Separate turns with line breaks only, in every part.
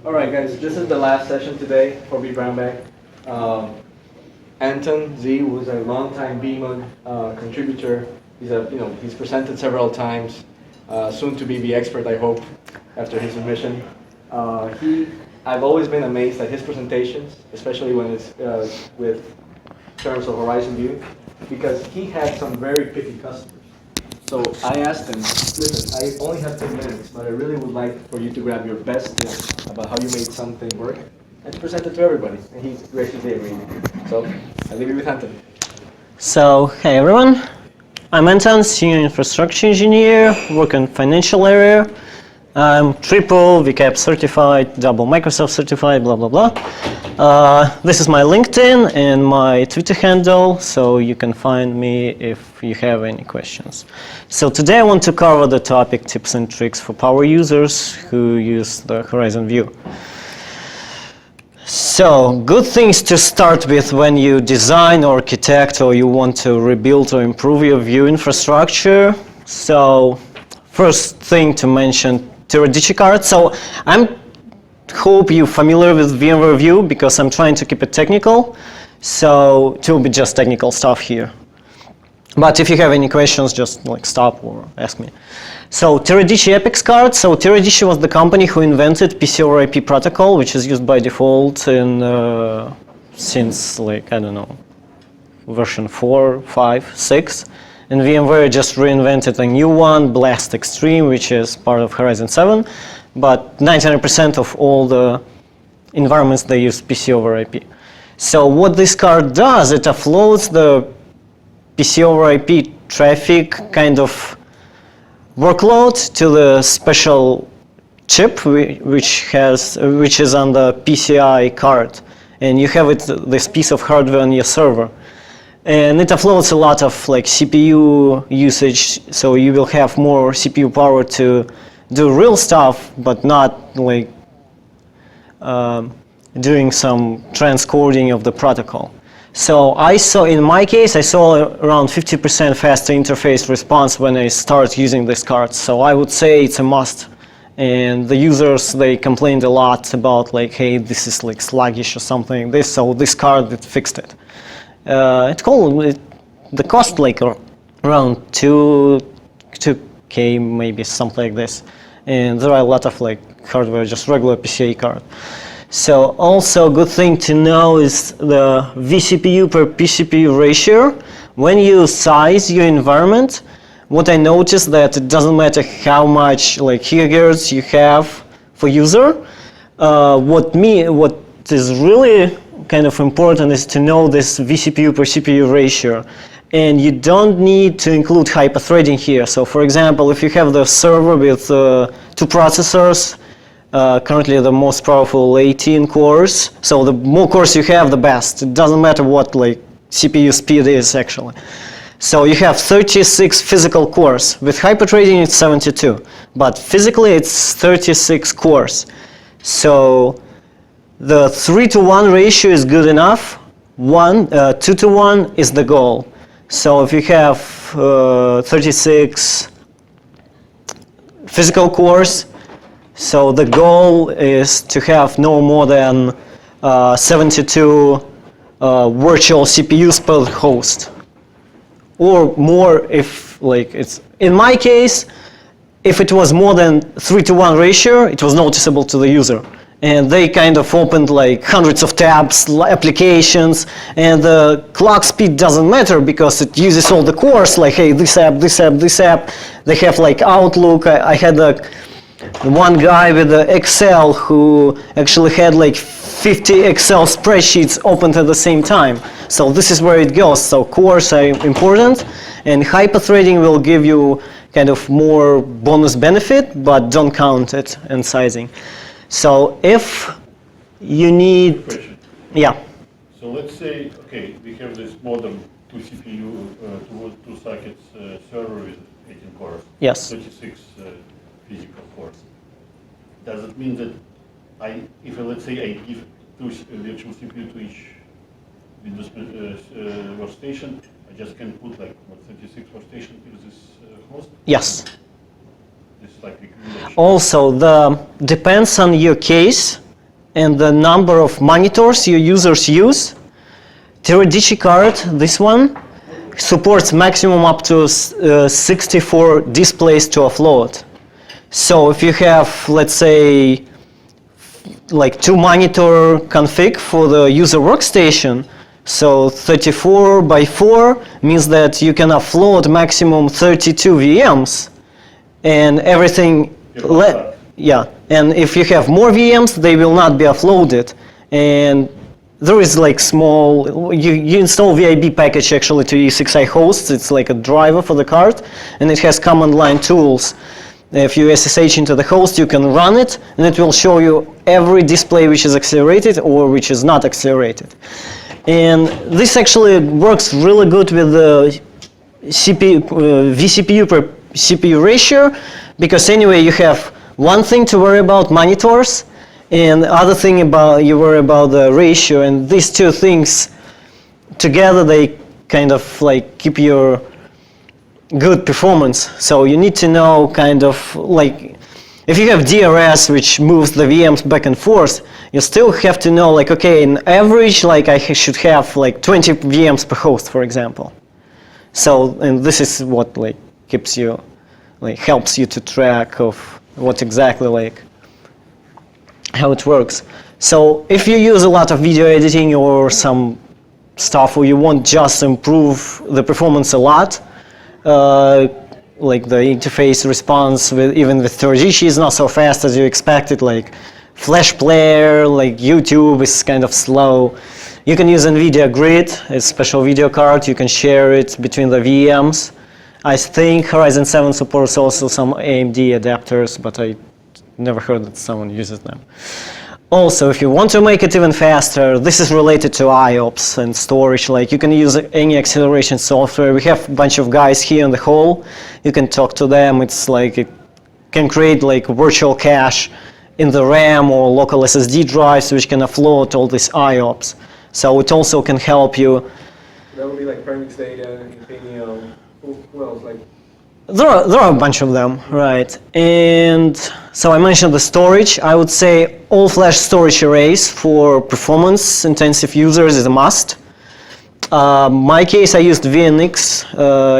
All right, guys, this is the last session today for vBrownbag. Anton Z was a longtime VMUG contributor. He's presented several times. Soon to be the expert, I hope, after his admission. I've always been amazed at his presentations, especially when it's with terms of Horizon View, because he had some very picky customers. So I asked him, listen, I only have 10 minutes, but I really would like for you to grab your best tips about how you made something work and to present it to everybody. And he graciously agreed. So I'll leave you with Anton.
So, hey everyone. I'm Anton, Senior Infrastructure Engineer, work in financial area. I'm triple VCAP certified, double Microsoft certified, blah, blah, blah. This is my LinkedIn and my Twitter handle, so you can find me if you have any questions. So today I want to cover the topic tips and tricks for power users who use the Horizon View. So, good things to start with when you design or architect or you want to rebuild or improve your View infrastructure. So, first thing to mention, Teradicci card. So, I hope you're familiar with VMware View because I'm trying to keep it technical. So, it will be just technical stuff here. But if you have any questions, just stop or ask me. So Teradicci Apex card. So Teradicci was the company who invented PC over IP protocol, which is used by default in since I don't know, version 4, 5, 6. And VMware just reinvented a new one, Blast Extreme, which is part of Horizon 7. But 99% of all the environments they use PC over IP. So what this card does, it offloads the PC over IP traffic kind of workload to the special chip which is on the PCI card, and you have this piece of hardware on your server, and it offloads a lot of CPU usage, so you will have more CPU power to do real stuff, but not doing some transcoding of the protocol. So in my case, I saw around 50% faster interface response when I start using this card. So I would say it's a must. And the users, they complained a lot about hey, this is sluggish or something. So this card, it fixed it. The cost around 2K maybe, something like this. And there are a lot of hardware, just regular PCI card. So also a good thing to know is the vCPU per pCPU ratio. When you size your environment, what I noticed that it doesn't matter how much gigahertz you have for user. What is really kind of important is to know this vCPU per CPU ratio. And you don't need to include hyperthreading here. So for example, if you have the server with 2 processors, currently the most powerful 18 cores. So the more cores you have, the best. It doesn't matter what CPU speed is actually. So you have 36 physical cores. With hyperthreading, it's 72. But physically, it's 36 cores. So the 3-to-1 ratio is good enough. 2-to-1 is the goal. So if you have 36 physical cores, so the goal is to have no more than 72 virtual CPUs per host, or more if it's. In my case, if it was more than 3-to-1 ratio, it was noticeable to the user, and they kind of opened hundreds of tabs, applications, and the clock speed doesn't matter because it uses all the cores. Hey, this app, this app, this app. They have Outlook. I had one guy with the Excel who actually had 50 Excel spreadsheets opened at the same time. So this is where it goes. So cores are important, and hyperthreading will give you kind of more bonus benefit, but don't count it in sizing. So if you need,
question.
Yeah.
So let's say, okay, we have this modem 2 CPU, 2 sockets server with 18 cores.
Yes.
36 physical cores. Does it mean that let's say I give 2 virtual CPU to each Windows workstation, I just can put 36 workstation to this host?
Yes.
This is like recommendation.
Also, depends on your case and the number of monitors your users use. Teradicci card, this one, supports maximum up to 64 displays to offload. So if you have, let's say, like 2 monitor config for the user workstation, so 34 by 4 means that you can offload maximum 32 VMs, and everything, yeah, and if you have more VMs, they will not be offloaded. And there is like small, you install VIB package actually to E6i hosts. It's like a driver for the card, and it has command line tools. If you SSH into the host, you can run it, and it will show you every display which is accelerated or which is not accelerated. And this actually works really good with the vCPU per CPU ratio, because anyway you have one thing to worry about, monitors, and the other thing you worry about the ratio, and these two things together, they kind of like keep your good performance. So you need to know kind of like, if you have DRS which moves the VMs back and forth, you still have to know like, okay, in average, like I should have like 20 VMs per host, for example. So, and this is what like keeps you, like helps you to track of what exactly like, how it works. So if you use a lot of video editing or some stuff where you want just improve the performance a lot, like the interface response even with Teradicci is not so fast as you expected, like Flash Player, like YouTube is kind of slow. You can use NVIDIA Grid, a special video card, you can share it between the VMs. I think Horizon 7 supports also some AMD adapters, but I never heard that someone uses them. Also, if you want to make it even faster, this is related to IOPS and storage. Like you can use any acceleration software. We have a bunch of guys here in the hall. You can talk to them. It's like it can create like virtual cache in the RAM or local SSD drives, which can offload all these IOPS. So it also can help you.
That would be like Premix Data, Infineon. Who else? Like
there are a bunch of them, right? And so I mentioned the storage. I would say all flash storage arrays for performance-intensive users is a must. My case, I used VNX,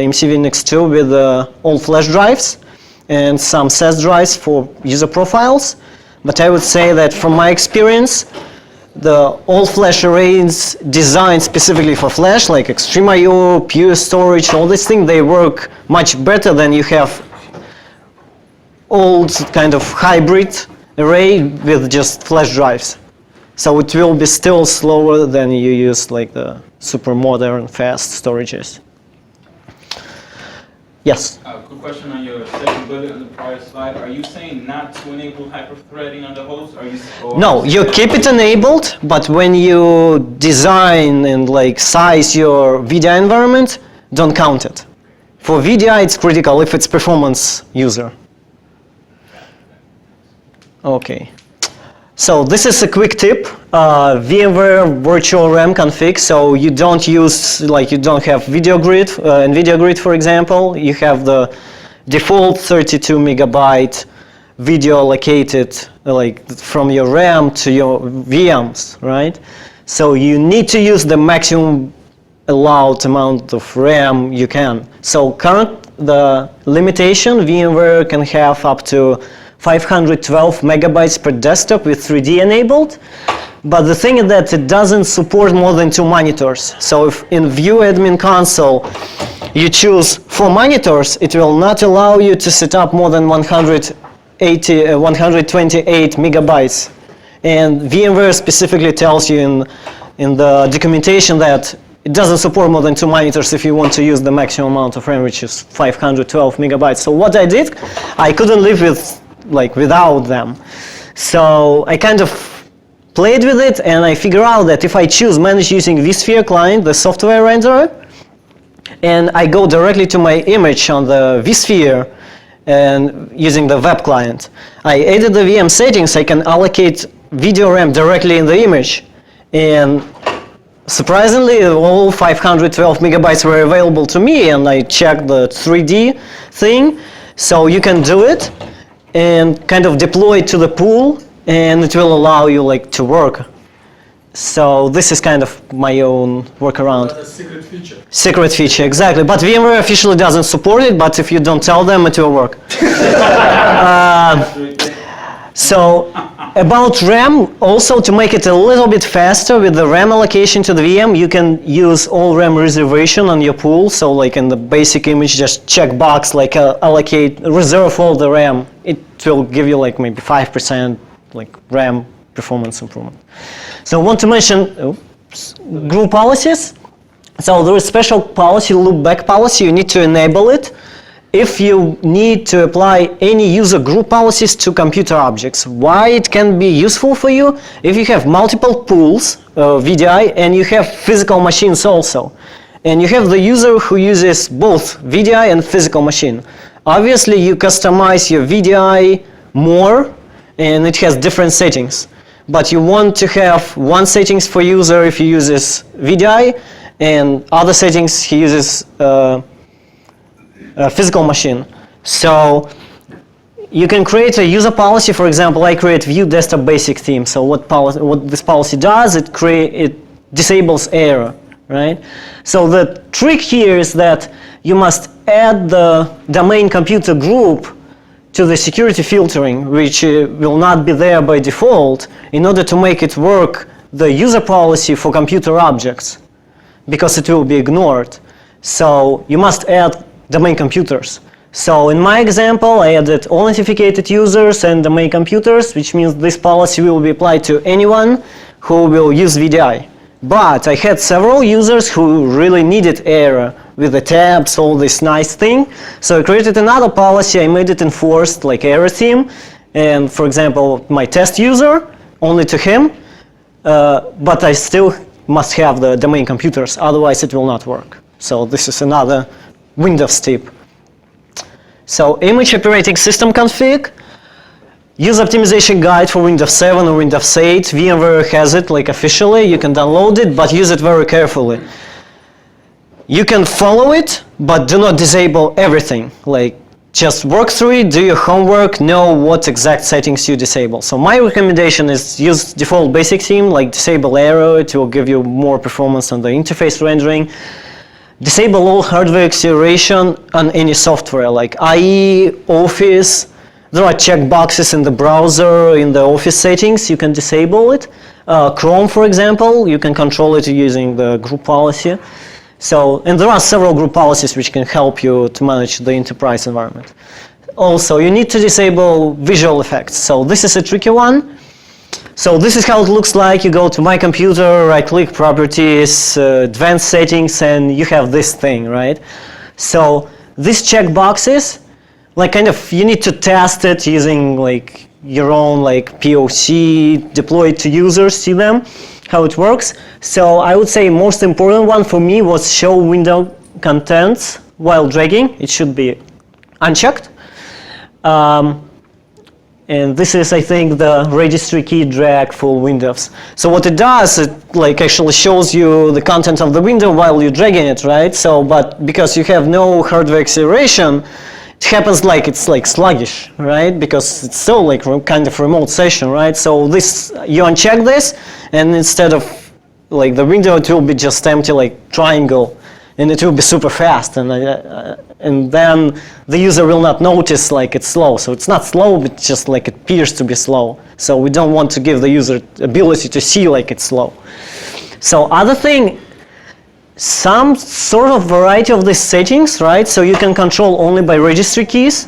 MC VNX2 with all flash drives and some SAS drives for user profiles. But I would say that from my experience, the all flash arrays designed specifically for flash, like Extreme IO, Pure Storage, all these things, they work much better than you have old kind of hybrid array with just flash drives. So it will be still slower than you use like the super modern fast storages. Yes?
Quick question on your second bullet on the prior slide. Are you saying not to enable hyper-threading on the host?
No, you keep it enabled, but when you design and like size your VDI environment, don't count it. For VDI, it's critical if it's performance user. Okay. So this is a quick tip, VMware virtual RAM config. So you don't use, like you don't have video grid, NVIDIA Grid, for example. You have the default 32 megabyte video allocated like from your RAM to your VMs, right? So you need to use the maximum allowed amount of RAM you can. So the limitation, VMware can have up to 512 megabytes per desktop with 3D enabled, but the thing is that it doesn't support more than 2 monitors. So if in View Admin Console you choose 4 monitors, it will not allow you to set up more than 128 megabytes. And VMware specifically tells you in the documentation that it doesn't support more than 2 monitors if you want to use the maximum amount of RAM, which is 512 megabytes. So what I did, I couldn't live without them. So I kind of played with it, and I figured out that if I choose manage using vSphere client, the software renderer, and I go directly to my image on the vSphere and using the web client, I edit the VM settings, I can allocate video RAM directly in the image. And surprisingly, all 512 megabytes were available to me, and I checked the 3D thing. So you can do it. and kind of deploy it to the pool, and it will allow you like to work. So this is kind of my own workaround.
A secret feature.
Secret feature, exactly. But VMware officially doesn't support it, but if you don't tell them, it will work. So about RAM, also to make it a little bit faster with the RAM allocation to the VM, you can use all RAM reservation on your pool. So like in the basic image, just check box like allocate, reserve all the RAM. It will give you like maybe 5% like RAM performance improvement. So I want to mention group policies. So there is special policy, loopback policy. You need to enable it if you need to apply any user group policies to computer objects. Why it can be useful for you? If you have multiple pools, VDI, and you have physical machines also, and you have the user who uses both VDI and physical machine. Obviously, you customize your VDI more, and it has different settings. But you want to have one settings for user if he uses VDI, and other settings he uses physical machine. So you can create a user policy. For example, I create view desktop basic theme. So what this policy does, it disables error, right? So the trick here is that you must add the domain computer group to the security filtering, which will not be there by default, in order to make it work the user policy for computer objects, because it will be ignored. So you must add domain computers. So in my example, I added all authenticated users and domain computers, which means this policy will be applied to anyone who will use VDI. But I had several users who really needed error with the tabs, all this nice thing. So I created another policy. I made it enforced like error theme. And for example, my test user, only to him. But I still must have the domain computers. Otherwise, it will not work. So this is another Windows tip. So image operating system config. Use optimization guide for Windows 7 or Windows 8. VMware has it like officially. You can download it, but use it very carefully. You can follow it, but do not disable everything. Like just work through it, do your homework, know what exact settings you disable. So my recommendation is use default basic theme, like disable error. It will give you more performance on the interface rendering. Disable all hardware acceleration on any software like IE, Office. There are checkboxes in the browser, in the Office settings, you can disable it. Chrome, for example, you can control it using the group policy. So, and there are several group policies which can help you to manage the enterprise environment. Also, you need to disable visual effects. So this is a tricky one. So this is how it looks like. You go to My Computer, right-click, Properties, Advanced Settings, and you have this thing, right? So these checkboxes, like kind of, you need to test it using like your own like POC, deploy it to users, see them, how it works. So I would say most important one for me was show window contents while dragging. It should be unchecked. And this is, I think, the registry key drag for Windows. So what it does, it like actually shows you the content of the window while you're dragging it, right? So, but because you have no hardware acceleration, it happens like it's like sluggish, right? Because it's still like kind of remote session, right? So this, you uncheck this, and instead of like the window, it will be just empty like triangle, and it will be super fast, and then the user will not notice like it's slow. So it's not slow, but just like it appears to be slow. So we don't want to give the user ability to see like it's slow. So other thing, some sort of variety of these settings, right? So you can control only by registry keys.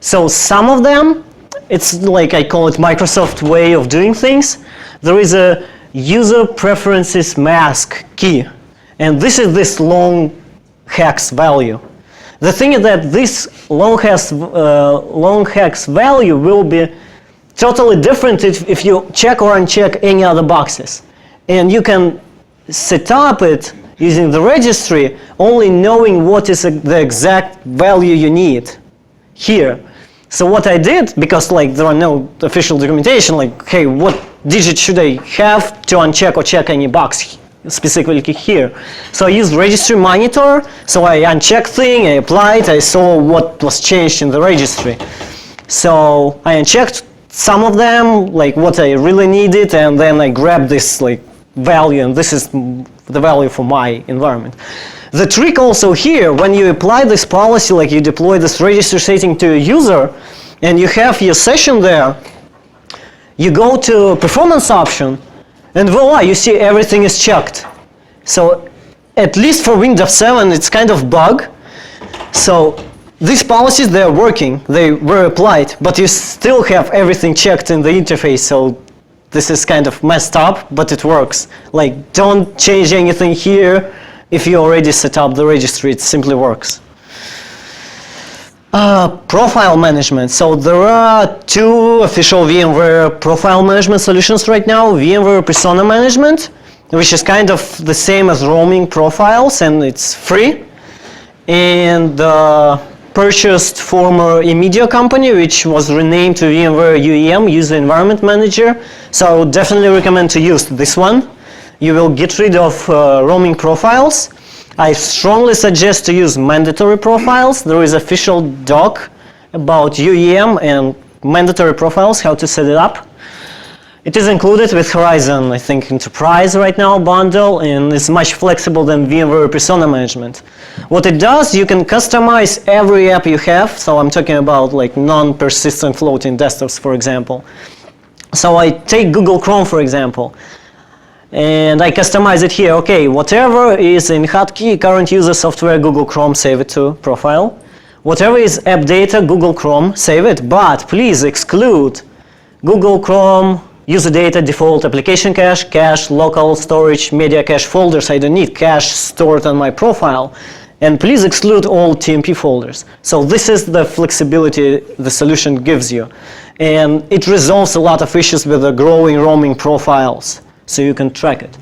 So some of them, it's like I call it Microsoft way of doing things. There is a user preferences mask key. And this is this long hex value. The thing is that this long hex value will be totally different if you check or uncheck any other boxes. And you can set up it using the registry, only knowing what is the exact value you need here. So what I did, because like there are no official documentation, like, hey, what digit should I have to uncheck or check any box specifically here? So I used registry monitor, so I unchecked thing, I applied, I saw what was changed in the registry. So I unchecked some of them, like what I really needed, and then I grabbed this like value, and this is the value for my environment. The trick also here, when you apply this policy, like you deploy this register setting to a user, and you have your session there, you go to performance option, and voila, you see everything is checked. So at least for Windows 7, it's kind of bug. So these policies, they're working, they were applied, but you still have everything checked in the interface. So this is kind of messed up, but it works. Like, don't change anything here. If you already set up the registry, it simply works. Profile management. So there are two official VMware profile management solutions right now. VMware Persona Management, which is kind of the same as roaming profiles, and it's free. And purchased former eMedia company, which was renamed to VMware UEM, User Environment Manager. So I would definitely recommend to use this one. You will get rid of roaming profiles. I strongly suggest to use mandatory profiles. There is official doc about UEM and mandatory profiles, how to set it up. It is included with Horizon, I think, Enterprise right now bundle, and it's much flexible than VMware Persona Management. What it does, you can customize every app you have. So I'm talking about like non-persistent floating desktops, for example. So I take Google Chrome, for example, and I customize it here. Okay, whatever is in hotkey current user software Google Chrome, save it to profile. Whatever is app data Google Chrome, save it, but please exclude Google Chrome user data, default application cache, cache, local storage, media cache folders. I don't need cache stored on my profile. And please exclude all TMP folders. So this is the flexibility the solution gives you. And it resolves a lot of issues with the growing roaming profiles, so you can track it.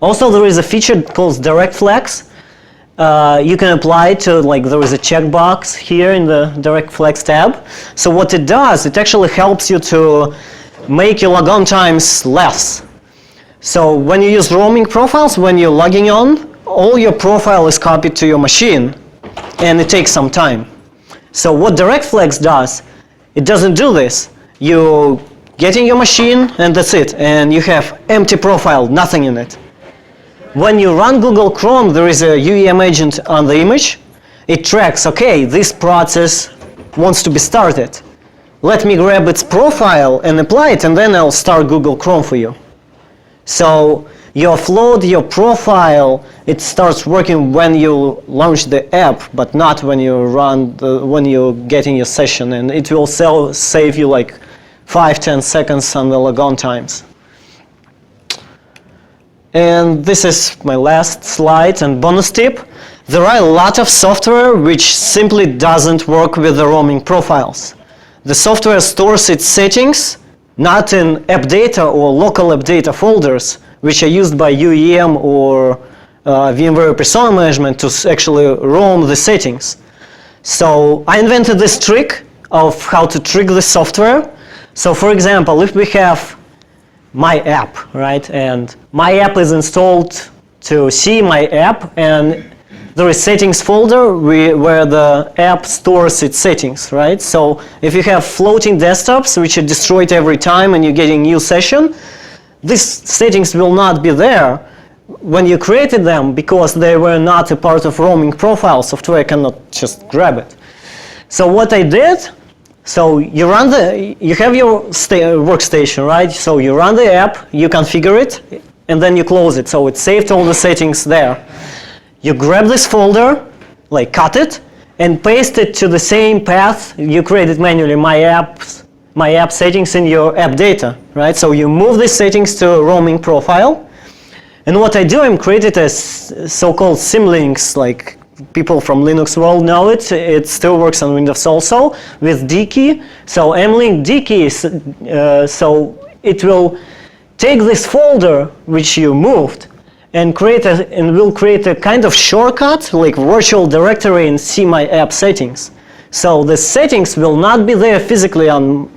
Also, there is a feature called Direct Flex. You can apply it to, like, there is a checkbox here in the Direct Flex tab. So what it does, it actually helps you to make your logon times less. So when you use roaming profiles, when you're logging on, all your profile is copied to your machine, and it takes some time. So what Direct Flex does, it doesn't do this. You get in your machine, and that's it. And you have empty profile, nothing in it. When you run Google Chrome, there is a UEM agent on the image. It tracks, okay, this process wants to be started. Let me grab its profile and apply it, and then I'll start Google Chrome for you. So you offload your profile. It starts working when you launch the app, but not when you when you're getting your session, and it will save you like 5-10 seconds on the logon times. And this is my last slide and bonus tip. There are a lot of software which simply doesn't work with the roaming profiles. The software stores its settings not in app data or local app data folders, which are used by UEM or VMware Persona Management to actually roam the settings. So I invented this trick of how to trick the software. So for example, if we have my app, right, and my app is installed to see my app, and there is settings folder where the app stores its settings, right? So if you have floating desktops which are destroyed every time and you're getting new session, these settings will not be there when you created them because they were not a part of roaming profile. Software cannot just grab it. So what I did, so you have your workstation, right? So you run the app, you configure it, and then you close it. So it saved all the settings there. You grab this folder, like cut it, and paste it to the same path you created manually, my app settings in your app data, right? So you move these settings to a roaming profile. And what I do, I'm created a so-called symlinks, like people from Linux world know it. It still works on Windows also with D key. So mlink D key, so it will take this folder which you moved and will create a kind of shortcut, like virtual directory in See My App settings. So the settings will not be there physically on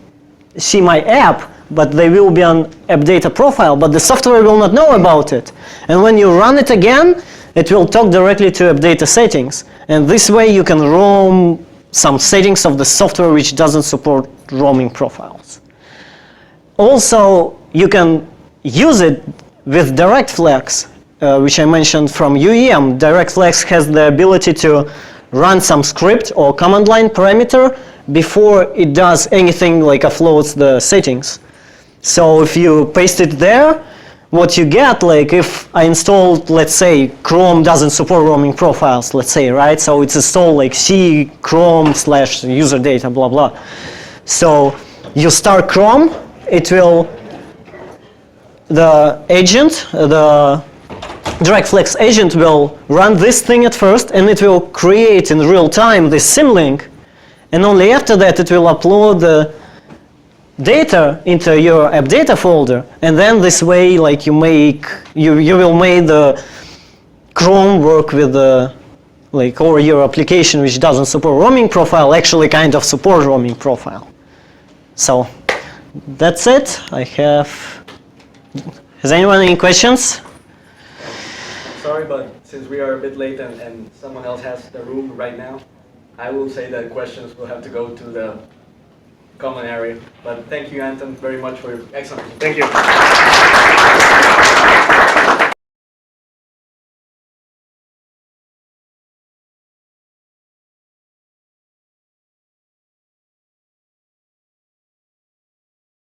See My App, but they will be on app data profile, but the software will not know about it. And when you run it again, it will talk directly to app data settings. And this way you can roam some settings of the software which doesn't support roaming profiles. Also, you can use it with direct flags, which I mentioned from UEM. Direct flags has the ability to run some script or command line parameter before it does anything like uploads the settings. So if you paste it there, what you get, like if I installed, let's say, Chrome doesn't support roaming profiles, let's say, right? So it's installed like C Chrome / user data, blah, blah. So you start Chrome, it will, the agent, the direct flags agent will run this thing at first, and it will create in real time this symlink, and only after that it will upload the data into your app data folder, and then this way, like you will make the Chrome work with the or your application which doesn't support roaming profile actually kind of support roaming profile. So that's it. Has anyone any questions?
Sorry, but since we are a bit late and someone else has the room right now, I will say that questions will have to go to the common area. But thank you, Anton, very much for your excellent. Thank you.